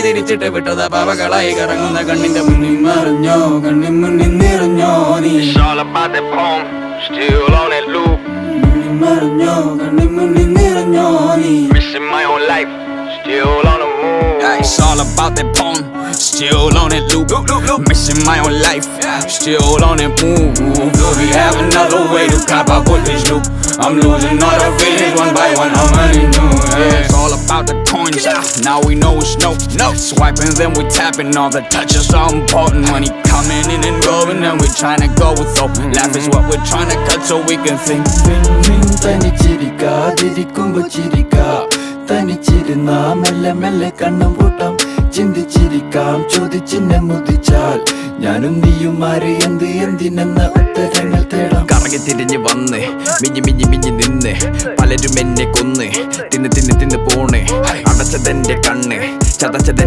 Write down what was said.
തിരിച്ചിട്ട് വിട്ടത പാവകളായി കറങ്ങുന്ന കണ്ണിന്റെ മുന്നിൽ മറിഞ്ഞോ കണ്ണിൻ മുന്നിൽ നിറഞ്ഞോ നീ Still on that loop, മറിഞ്ഞോ കണ്ണിൻ മുന്നിൽ നിറഞ്ഞോ നീ missing my own life, still on the move. It's all about that bone, still on that loop. Missing my own life, still on that move. Do we have another way to cop up with this loop? I'm losing all the feelings one by one, how many new? It's all about the coins, now we know it's no. Swiping then we tapping, all the touches are important. Money coming in and going and we trying to go with hope. Life is what we're trying to cut so we can think. തനിച്ചിരിക്കാതിരിക്കുമ്പോ ചിരിക്കാം തനിച്ചിരുന്ന മെല്ലെ മെല്ലെ കണ്ണും പൂട്ടാം ചിന്തിച്ചിരിക്കാം ചോദിച്ചിന്നെ മുതിച്ചാൽ ഞാനും നീയും ആര് എന്ത് എന്തിനെന്ന ഉത്തരങ്ങൾ തേടാം കറങ്ങി തിരിഞ്ഞ് വന്ന് മിഞ്ഞി മിഞ്ഞി മിഞ്ഞി നിന്ന് പലരും എന്നെ കൊന്ന് തിന്ന് തിന്ന് തിന്ന് പോണ് അടച്ചതെന്റെ കണ്ണ് ചതച്ചതെന്റെ